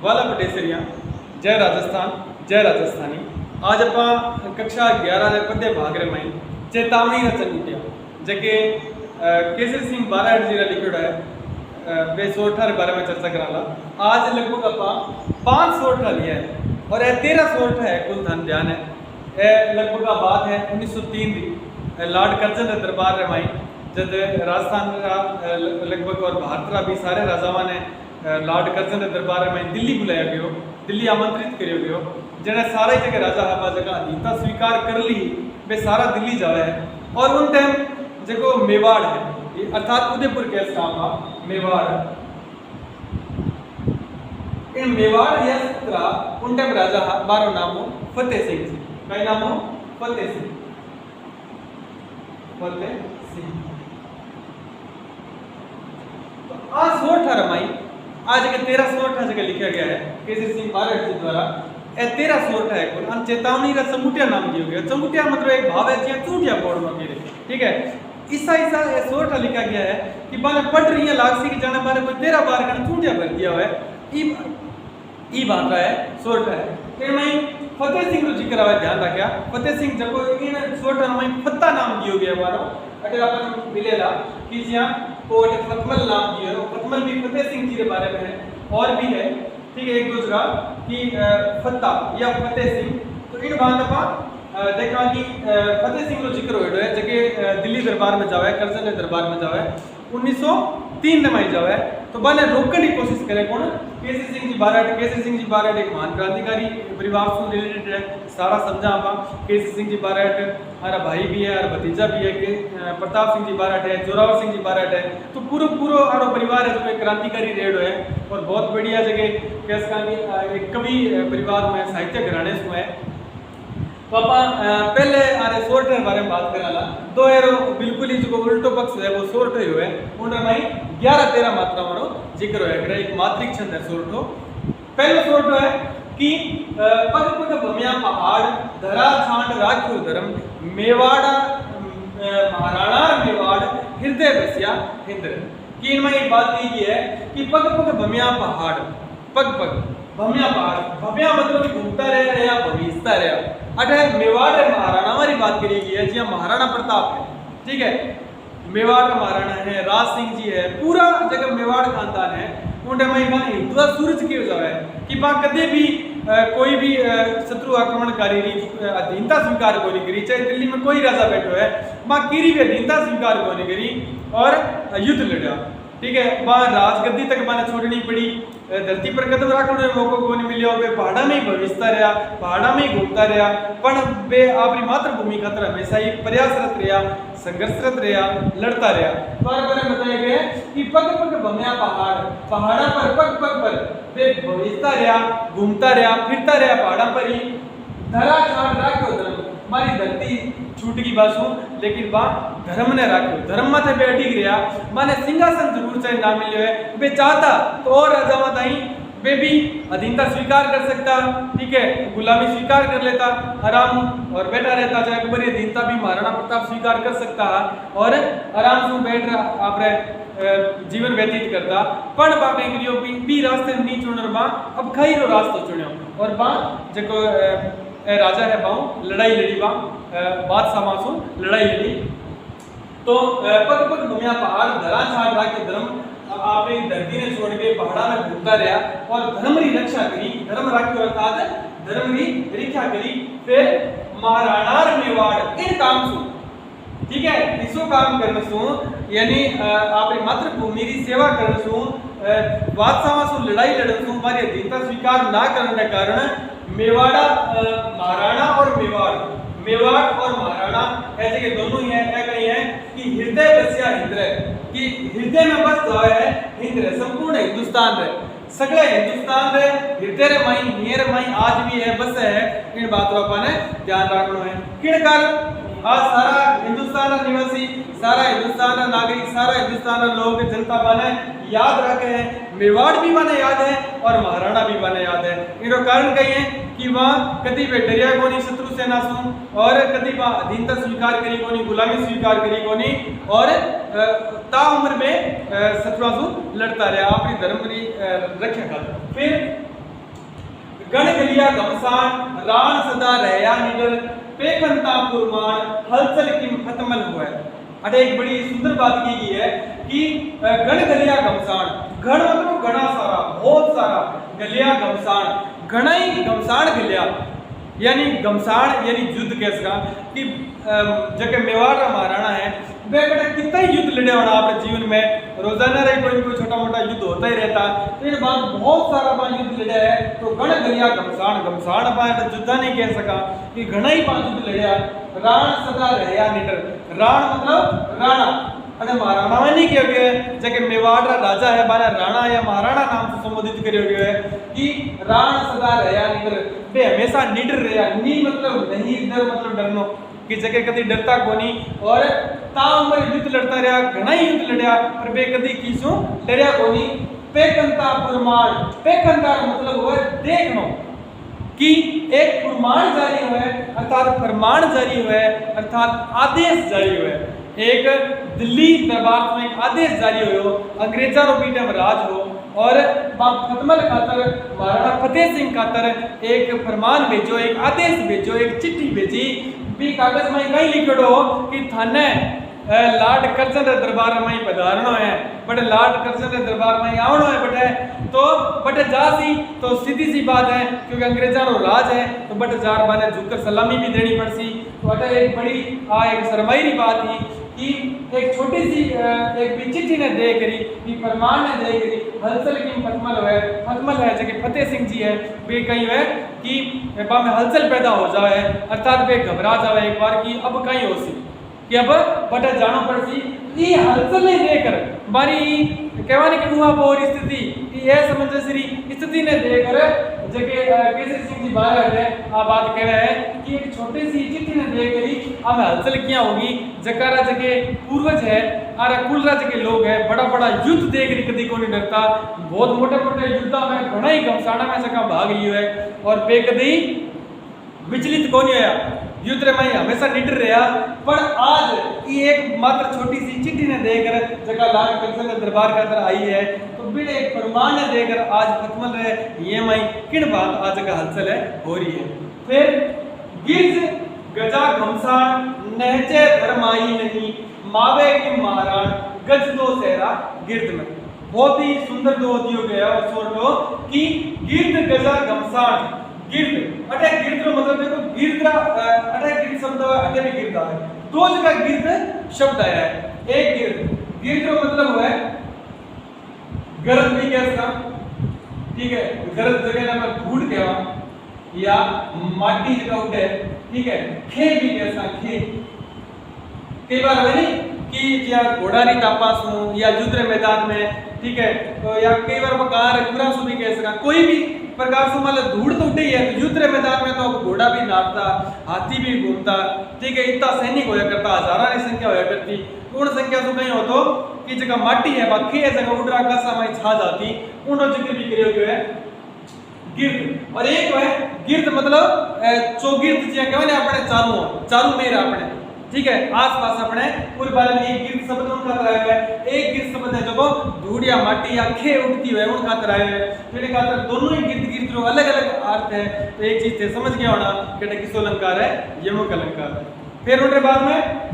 वाला पटेसरिया जय राजस्थान जय राजस्थानी। आज आप कक्षा 11 के पढ़ते भाग रहे माइन चेतावनी रचन उठिया जबकि केसरी सिंह बाराड़ जी लिखियोड़ा है वे सोठा के बारे में चर्चा कराला। आज लगभग आप 5 सोठा लिया है और यह 13 सोठ है कुल धन ध्यान है। यह लगभग बात है 1903 की लॉर्ड कर्जन के दरबार रे माई जब राजस्थान का लगभग और भारत का भी सारे राजावा ने लॉर्ड कर्जन के दरबार में दिल्ली बुलाया गयो, दिल्ली आमंत्रित करियो गयो। जने सारे जगह राजा हवा जगह अधीनता स्वीकार कर ली वे सारा दिल्ली जावे है। और उन टाइम जो मेवाड़ है अर्थात उदयपुर के स्थान मेवाड़ इन मेवाड़ या सतरा उन टाइम राजा बारो नाम हो फतेह सिंह जी। कई नाम हो फतेह सिंह। फतेह सिंह तो आज सोठ रमाई आज के 13 सोठ जगह लिखा गया है केसरी सिंह बाराड़ जी द्वारा। 13 सोठ है कुल चेतावनी का चमुटिया नाम दिया गया। चमुटिया मतलब एक भाव है जिया चूटिया बोर्ड में गिरे, ठीक है। ईसा सोठ लिखा गया है कि बाने पढ़ रही है लागसी की जाने बारे कोई 13 बार का चूटिया भर दिया हुआ है। ई बात है सोठ है फिर मैं फतेह सिंह रो जिक्र आवे ध्यान रखया। फतेह सिंह जको इन सोठ में फत्ता नाम दियो गया मारो अटे अपन मिलेला कि जिया कोट फतमल नाम दियो। फतमल भी फतेह सिंह जी के बारे में है और भी है, ठीक है। एक दूसरा कि फत्ता या फतेह सिंह। तो इन बात अपन देखा कि फतेह सिंह रो जिक्र होयो है जके दिल्ली दरबार में जावे, कर्जन के दरबार में जावे 1903 में जावे। तो बने रोकने की कोशिश करे कौन केसरी सिंह जी बाराड़। केसरी सिंह जी बाराड़ एक महान क्रांतिकारी परिवार से रिलेटेड है, सारा समझा आप। केसरी सिंह जी बाराड़ हमारा भाई भी है और भतीजा भी है कि प्रताप सिंह जी बाराड़ है, जोरावर सिंह जी बाराड़ है। तो पूरा आरो परिवार है जो क्रांतिकारी रेड है और बहुत बढ़िया जगह कैसा एक कवि परिवार में साहित्य घराने से है। तो आप पहले आरे सोर्ट के बारे में बात कराला। दो एरो बिल्कुल ही जो उल्टो पक्ष है वो सोर्ट ही हुए उनमें माई 11-13 मात्रा मारो जिक्र है। एक मात्रिक छंद है सोर्टो। पहले सोर्ट है कि पग पग भमिया पहाड़ धरा छांड राख्यो धर्म मेवाड़ा महाराणा मेवाड़ हृदय बसिया हिंद्र। कि इनमें एक बात की है कि पग पग भमिया पहाड़ पग पग भमिया पहाड़ भमिया मतलब घूमता रहे या भविष्यता रहे। अटे मेवाड़ महाराणा वाली बात करी गई है जी महाराणा प्रताप है, ठीक है। मेवाड़ महाराणा है, राज सिंह जी है, पूरा जगह मेवाड़ खानदान है। उनके में हिंदुआ सूरज की वजह है कि वहाँ कदे भी कोई भी शत्रु आक्रमणकारी अधीनता स्वीकार को नहीं करी। चाहे दिल्ली में कोई राजा बैठो है वहाँ कीरी भी अधीनता स्वीकार को नहीं करी और युद्ध लड़ा, ठीक है। वहाँ राजगद्दी तक मैंने छोड़नी पड़ी, धरती पर कदम रखने मौको को नहीं मिले। वे पहाड़ा में ही भविष्यता रहा, पहाड़ा में ही घूमता रहा, पर वे अपनी मातृभूमि खातर हमेशा ही प्रयासरत रहा, संघर्षरत रहा, लड़ता रहा। बार बार बताया गया कि पग पग भमिया पहाड़ पहाड़ा पर पग पग पर वे भविष्यता रहा, घूमता रहा, फिरता रहा पहाड़ा पर ही। धरा छाड़ राख्यो धर्म हमारी धरती छूट की बासु लेकिन बा धर्म ने राख्यो धर्म माथे पे अटिक रहा। माने सिंहासन जरूर चाहे ना मिले है वे चाहता तो और राजा माताई वे भी अधीनता स्वीकार कर सकता, ठीक है। गुलामी स्वीकार कर लेता आराम और बैठा रहता। चाहे अकबर अधीनता भी महाराणा प्रताप स्वीकार कर सकता और आराम से बैठ आप जीवन व्यतीत करता। पण बा बेंगरियो भी रास्ते नहीं चुन बा अब खई रो रास्ता चुनियो और बा जको राजा है बाऊ लड़ाई लड़ी बा बादशाह मासू लड़ाई लड़ी। तो पग पग भमिया पहाड़ धरा छाड़ राखे धर्म आपने धरती ने छोड़ के पहाड़ा में घूमता रहा और धर्म की रक्षा करी। धर्म राख्यो अर्थात धर्म की रक्षा करी। फिर महाराणा मेवाड़ इन काम सु, ठीक है, इसो काम करने सु यानी आपने मातृभूमि की सेवा करने सु बादशाह सु लड़ाई लड़ने सु हमारी अधीनता स्वीकार ना करने के कारण मेवाड़ा महाराणा और मेवाड़ और महाराणा ऐसे के दोनों ही है कहीं है कि हृदय बसिया हिंद्र कि हृदय में बस जाए है हिंद्र संपूर्ण हिंदुस्तान रे सगले हिंदुस्तान रे हृदय रे माई नियर माई आज भी है बस है। इन बातों पर ने ध्यान रखना है। किन कारण आज सारा हिंदुस्तान निवासी सारा हिंदुस्तान नागरिक सारा हिंदुस्तान लोग जनता बने याद रखे हैं। मेवाड़ भी बने याद है और महाराणा भी बने याद है। इनका कारण कही है कि वहाँ कभी वे डरिया कोनी शत्रु सेना सु और कभी वहाँ अधीनता स्वीकार करी कोनी गुलामी स्वीकार करी कोनी और ताउम्र में शत्रु सु लड़ता रहा अपनी धर्म की रक्षा कर। फिर गण गलिया घमसान राण सदा रहया निडर पेखनता पुरमान हलचल किम खत्मल हुआ है। अटे एक बड़ी सुंदर बात की गई है कि गण गलिया घमसान, गण मतलब घना सारा, बहुत सारा, गलिया घमसान, घना ही घमसान गलिया, यानी घमसान यानी युद्ध कैसा कि जगह मेवाड़ का महाराणा है वे बेटा कितना ही युद्ध लड़े होना अपने जीवन में, रोजाना रहे कोई छोटा मोटा युद्ध होता ही रहता। तो ये बात बहुत सारा बार युद्ध लड़ा है, तो गण गलिया घमसान, घमसान बात युद्ध नहीं कह सका कि घना ही बात युद्ध लड़िया। राण सदा रहया निडर, राण मतलब राणा, अरे महाराणा में नहीं किया गया है, जगह मेवाड़ का राजा है बाना राणा या महाराणा नाम से संबोधित करियो गया है कि राण सदा रहया निडर, वे हमेशा निडर रहया, नी मतलब नहीं, डर मतलब डरनो कि जगह कभी डरता कोनी, और ताउमर युद्ध लड़ता रहा, घना ही युद्ध लड़या पर वे कभी किसो डरया कोनी। पेकंता पुरमान, पेकंता मतलब हुआ देखनो कि एक फरमान जारी हुआ है अर्थात फरमान जारी हुआ है अर्थात आदेश जारी हुआ है। एक दिल्ली दरबार में एक आदेश जारी हो, अंग्रेजा रो बीटे में राज हो, और खत्मल खातर महाराणा फतेह सिंह खातर एक फरमान भेजो, एक आदेश भेजो, एक चिट्ठी भेजी भी कागज में कहीं लिखड़ो कि थाने लार्ड कर्जन रे दरबार में पधारनो है, बट लार्ड कर्जन रे दरबार में आवनो है बटे, तो बटे जासी तो सीधी सी बात है क्योंकि अंग्रेजा रो राज है, तो बटे जार बाने झुककर सलामी भी देनी पड़सी। तो अटे एक बड़ी एक शर्माई बात थी कि एक छोटी सी एक भी चिट्ठी ने दे करी कि फरमान ने दे करी हलचल की फतमल है जगह फतेह सिंह जी है वे कहीं है कि बा में हलचल पैदा हो जाए अर्थात वे घबरा जाए एक बार कि अब कहीं हो सी कि अब बटे जानो पड़सी। ये हलचल नहीं देकर बारी कहवाने की हुआ बोर स्थिति कि यह समझ श्री स्थिति ने देकर जगह केसरी सिंह जी बाहर है आ बात कह रहे हैं कि एक छोटी सी चिट्ठी ने देकर अब हलचल क्या होगी। जकारा जगह पूर्वज है आरा कुल राज्य के लोग है, बड़ा बड़ा युद्ध देख रही कदी को नहीं डरता, बहुत मोटे मोटे युद्ध में घना ही घमसाना में जगह भाग लियो है और पे कदी विचलित को नहीं होया, युद्ध रे में हमेशा निडर रहा। पर आज ये एक मात्र छोटी सी चिट्ठी ने देकर जगह लाल कंसल दरबार का अंदर आई है, तो बिना एक फरमान ने देकर आज खत्मल रहे ये मई किन बात आज का हलचल है हो रही है। फिर गिरज गजा घमसान नहचे धर्माई नहीं मावे की महाराण गज दो सहरा गिरद में, बहुत ही सुंदर दो दियो गया और सोटो कि गिरद गजा घमसान गिरद अटे गिरद रो मतलब देखो गिरदा अटे गिरद शब्द अटे भी गिरदा है, दो जगह गिरद शब्द आया है। एक गिरद रो मतलब है गरज भी कह सकता, ठीक है, गरज जगह ना धूड़ कहवा या माटी जगह उठे, ठीक है, खे भी कह सकता, खे कई बार है नहीं कि या घोड़ा नहीं तापास हूँ या युद्ध मैदान में, ठीक है, तो या कई बार कार पूरा सु भी कह सका कोई भी प्रकार से मतलब धूड़ तो उठे ही है, तो युद्ध मैदान में तो अब घोड़ा भी नाचता, हाथी भी घूमता, ठीक है, इतना सैनिक होया करता, हजारा की संख्या होया करती, पूर्ण संख्या तो कहीं हो तो कि जगह माटी है बाकी है जगह उड़ रहा का में छा जाती उन जिक्र भी करियो जो है गिरद। और एक है गिरद मतलब चौगिरद जी कहने अपने चारू मेर अपने, ठीक है, आसपास अपने पूरे बारे में एक गिरद शब्द उन खातर आया है, एक गिरद शब्द है जो धूड़ या माटी या खे उठती है उन खातर आया है, फिर खातर दोनों ही गिरद गिरद जो अलग अलग अर्थ है। तो एक चीज थे समझ गया होना कि किसो अलंकार है यमक अलंकार है। फिर उनके बाद में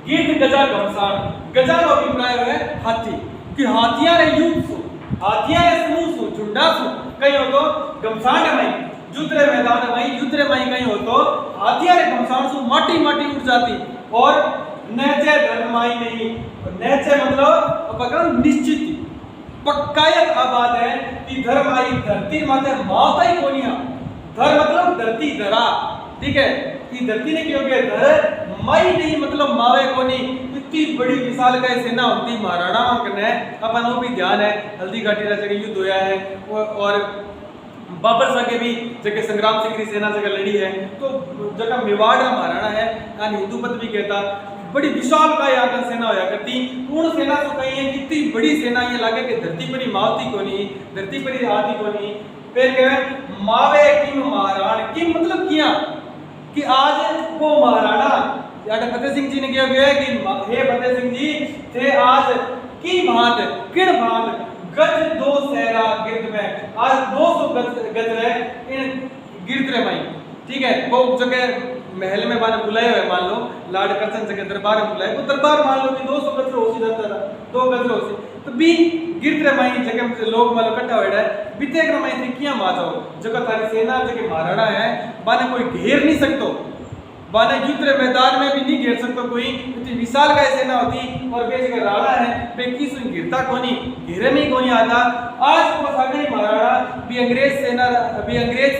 गिरद गजा घमसान, गजा का अभिप्राय है हाथी कि हाथियां रे युद्ध सु, हाथियां रे समूह सु, झुंडा सु, कहीं हो तो घमसान में युद्ध रे मैदान में युद्ध रे में कहीं हो तो हाथियां रे घमसान सु माटी माटी उठ जाती और नैचे धर्माई नहीं, नैचे मतलब पकड़ निश्चित पक्कायत आबाद है कि धर्म आई धरती माते माता ही कोनिया, धर मतलब धरती धरा, ठीक है, कि धरती ने क्यों गया धर माई नहीं मतलब मावे कोनी, इतनी बड़ी विशाल का सेना होती महाराणा करना है अपन वो भी ध्यान है। हल्दी घाटी जगह युद्ध होया है और बाबर शाह के भी जगह संग्राम सिंह की सेना जगह लड़ी है, तो जगह मेवाड़ का महाराणा है यानी हिंदू पद भी कहता बड़ी विशाल का यहाँ का सेना होया करती, पूर्ण सेना तो कही है इतनी बड़ी सेना ये लागे कि धरती पर ही मावती को नहीं, धरती पर ही आती को नहीं। फिर कहे मावे किम महाराण, किम मतलब किया कि आज वो महाराणा फतेह सिंह जी ने क्या किया कि हे फतेह सिंह जी थे आज की भांत किण भांत गज दो सहरा गिरद में, आज 200 गज रहे ठीक है। वो जगह महल में बाने बुलाए हुए, मान लो लाड करचन जगह दरबार में बुलाए, वो दरबार मान लो कि 200 गज हो सी जाता था, 2 गज हो सी तो बी गिरत रे माई जगह लोग मान लो इकट्ठा होड़ा है बीते कर माई थे किया मा जाओ जगह थारी सेना जगह महाराणा है बाने कोई घेर नहीं सकतो, बाने युद्ध मैदान में भी नहीं घेर सकता कोई, इतनी विशाल का सेना होती और बे जगह राणा है बे किस गिरता कोनी घेरे में कोनी आता। आज वो सागरी महाराणा भी अंग्रेज सेना भी अंग्रेज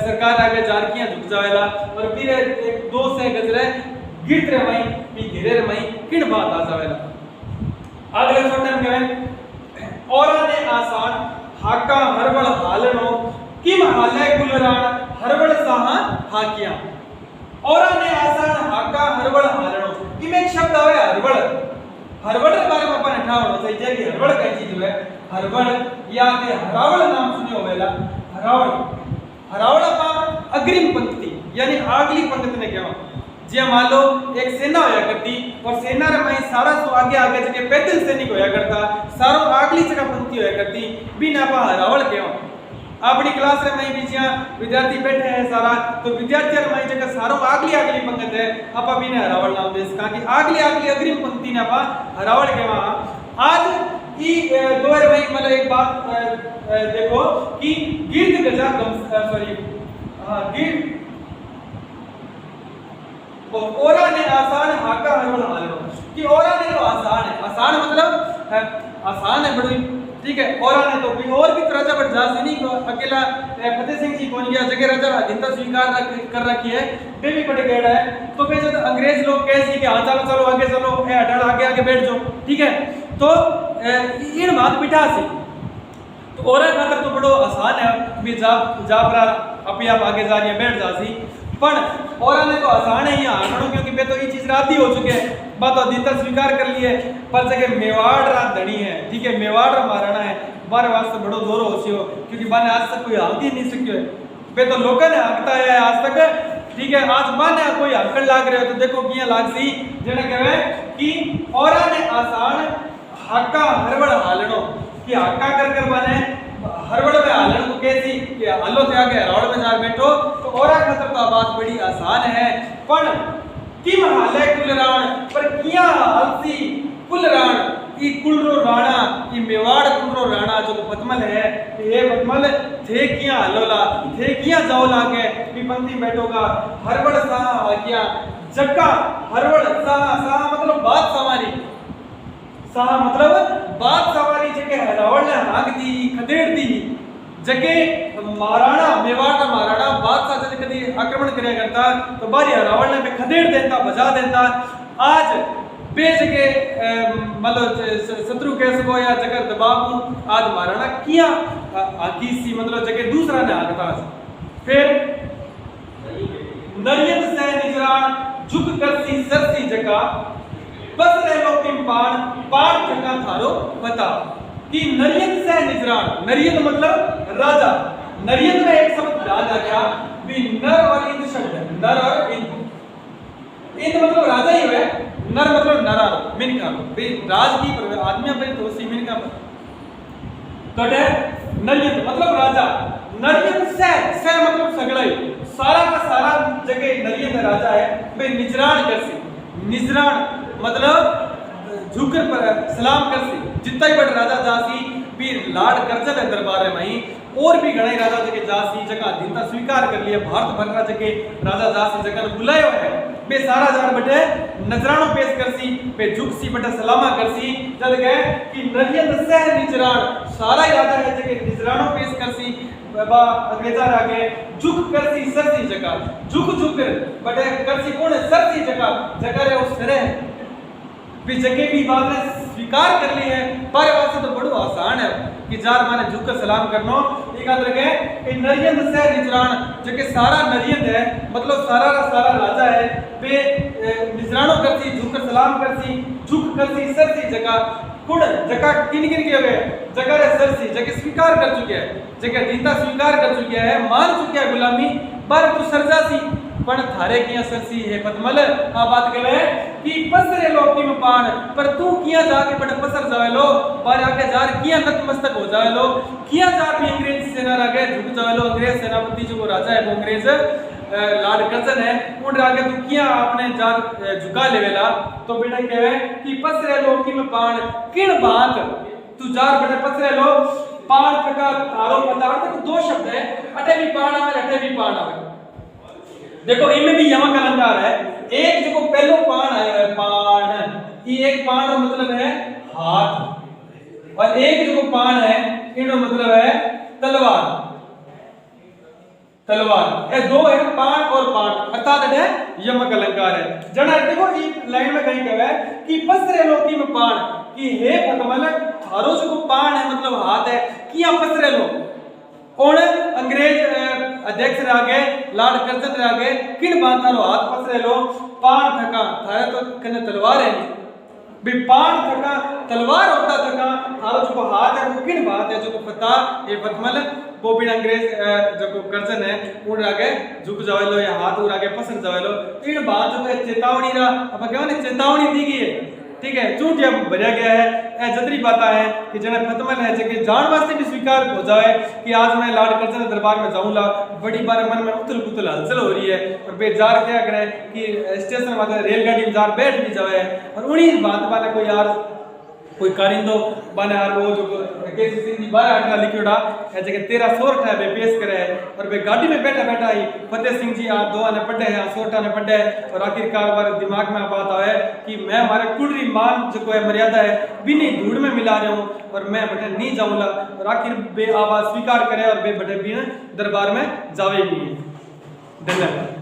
सरकार आगे जारकियां झुक जावेला और फिर एक 2 से गजरे गिरत रे मई भी घेरे रे मई किण बात आ जावेला। अगले छोटे में कहे औरा ने आसान हाका हरबड़ हालनो किम हाले गुलराण हरबड़ साहा हाकिया। औरा ने आसान हाका हरबड़ हालनो इमें एक शब्द आवे हरबड़, हरबड़ के बारे में अपन ठावणो चाहिए कि हरबड़ कई चीज है। हरबड़ या ते हरावल नाम सुनियो वेला, हरावल हरावल का अग्रिम पंक्ति यानी आगली पंक्ति ने कहवा जे मान लो एक सेना होया करती और सेना रे में सारा सो आगे आगे जगह पैदल सैनिक होया करता सारो आगली जगह पंक्ति होया करती बिना पा हरावल कहवा। अपनी क्लास रे में भी जिया विद्यार्थी बैठे हैं सारा तो विद्यार्थी रे में जगह सारो आगली आगली पंक्ति है आपा बिना हरावल नाम देस का कि आगली आगली अग्रिम पंक्ति ने आपा हरावल कहवा। आज ई दो रे में मतलब एक बात देखो कि गिरत गजा सॉरी हां गिरत औरा ने आसान हाका हरवल हालो कि औरा ने तो आसान है, आसान मतलब आसान है बड़ी ठीक है। औरा ने तो भी और भी राजा बट जास नहीं को अकेला फतेह सिंह जी कौन गया जगह राजा अधिनता स्वीकार कर रखी है वे भी बड़े गड़ा है तो कहे जब अंग्रेज लोग कहे सी कि हां चलो चलो आगे चलो ए अटल आगे आगे बैठ जाओ ठीक है तो इन बात बिठा सी तो औरा खातर तो बड़ो आसान है भी जा पर अपने आप आगे जा रही बैठ जासी पण औरा ने तो आसान है यहाँ आंकड़ों क्योंकि बे तो ये चीज राती हो चुके हैं बात अधिकतर स्वीकार कर लिए पर जगह मेवाड़ रात धनी है ठीक है मेवाड़ रा महाराणा है बारे वास्ते बड़ो जोरो होसियो क्योंकि बाने आज तक कोई हाक ही नहीं सकियो है बे तो लोगों ने हाकता है आज तक ठीक है। आज बाने कोई हाकड़ लाग रहे हो तो देखो किया लागसी जेने कहवे कि औरा ने आसान हाका हरबड़ हालनो कि हाका कर बाने हरबड़ में हालन को कैसी कि हल्लो से आगे हरवड़ में जा बैठो तो औरा खातर तो बात बड़ी आसान है पण किम हाले कुलराण पर किया हालसी कुलराण ई कुलरो राणा ई मेवाड़ कुलरो राणा जो पतमल है ये पतमल थे किया हल्लोला थे किया जाओ लागे भी पंक्ति बैठोगा हरबड़ सा किया जक्का हरबड़ सा सा मतलब बात सवारी सा मतलब बात सवारी जके हरावल ने हाक दी खदेड़ दी जके महाराणा मेवाड़ का महाराणा बादशाह जब कभी आक्रमण करया करता तो बारी हरावल ने खदेड़ देता बजा देता। आज बे जके मतलब शत्रु कह सको या जगह दबाव आज महाराणा किया आकी सी मतलब जके दूसरा ने हाकता फिर नरियत से निजरान झुक करसी सरसी जका बस रह लो पिंपान पाठ जका थारो बता कि नरियत से निजरान नरियत मतलब राजा नरियत में एक शब्द याद आ गया भी नर और इंद शब्द है नर और इंद मतलब राजा ही है नर मतलब नरा मिनका भी राज की आदमी पर तो सी मिनका तो है नरियत मतलब राजा नरियत से मतलब सगड़ा सारा का सारा जगह नरियत राजा है बे निजरान करसी निजरान मतलब झुकर पर सलाम करसी जितना ही बड़ राजा जासी भी लाड करजल है दरबार में और भी घणे राजा जगह जासी जगह अधीनता स्वीकार कर लिया भारत भर का जगह राजा जासी जगह बुलायो है बे सारा जान बटे नजरानो पेश करसी बे झुकसी बटे सलामा करसी जद गए कि नरियत से निजरान सारा ही राजा है जगह निजरानो पेश करसी बा अंग्रेजा आगे झुक करसी सरसी जगह झुक बटे करसी कौन है सरसी जगह रे उस करे भी जगह भी बात ने स्वीकार कर ली है पर वास्ते तो बड़ो आसान है कि जार माने झुक कर सलाम करनो एक याद रखे कि नरियत से निजरान जके सारा नरियत है मतलब सारा राजा है बे निजरानो करसी झुक कर सलाम करसी झुक करसी सरसी जगह कुण जगह किन के गए जगह रे सरसी जगह स्वीकार कर चुके हैं जगह दीता स्वीकार कर चुके हैं मान चुके हैं गुलामी पर तू सरजासी पण थारे किया सरसी है पतमल आ बात कहवे कि पसरे लोकी में पान पर तू किया जाके बड़ पसर जावे लो पर आके जार किया नतमस्तक हो जावे लो किया जार भी अंग्रेज सेना आगे झुक जावे लो अंग्रेज सेनापति जो राजा है वो अंग्रेज लाड कर्जन है उन आगे तू किया आपने जान झुका लेवेला तो बेटा कहवे कि पसरे लो कि में पान किण बात तू जार बेटा पसरे लो पान प्रकार थारो पदार्थ को दो शब्द है अटे भी पान आवे अटे भी पान आवे देखो इनमें भी यमक अलंकार है एक जो पहलो पान आया है पान ये एक पान का मतलब है हाथ और एक जो पान है इनका मतलब है तलवार तलवार ये दो है पान और पान अर्थात है यमक अलंकार है जना देखो इस लाइन में कहीं कहा है कि पसरे लोकी में पान कि हे पतमल थारो जो पान है मतलब हाथ है किया पसरे लो और अंग्रेज अध्यक्ष रागे लाड कर्जन रागे किन बात थारो हाथ पसरे लो पान थका थारे तो कने तलवार है भी पान थका तलवार होता थका थारो जो हाथ है वो किन बात है जो पता ये पतमल वो भी अंग्रेज जो कर्जन है उन आगे झुक जावे लो या हाथ उड़ आगे पसर जावे लो इन बात जो चेतावनी रा अब क्या ने चेतावनी दी गई है ठीक है चूंटिया भरया गया है ए जतरी बाता है कि जने फतमल है जे के जान वास्ते भी स्वीकार हो जाए कि आज मैं लाड कर्जन दरबार में जाऊंगा बड़ी बार मन में उथल पुथल हलचल हो रही है और बेजार क्या करे कि स्टेशन वाले रेलगाड़ी में जार बैठ भी जावे और उन्हीं बात वाले कोई यार कोई कारिंदो बने यार वो जो केसी सिंह जी 12 आंकड़ा लिखियोड़ा है जगह 13 सोरठ है बे पेश करे है और बे गाड़ी में बैठा बैठा ही फतेह सिंह जी आप दो ने पढ़े हैं सोरठा ने पढ़े और आखिरकार बार दिमाग में बात आए कि मैं हमारे कुंडली मान जो है मर्यादा है बिनी धूड़ में मिला रहा हूं और मैं बटे नहीं जाऊंगा और आखिर बे आवाज स्वीकार करे और बे बटे भी दरबार में जावे भी धन्यवाद।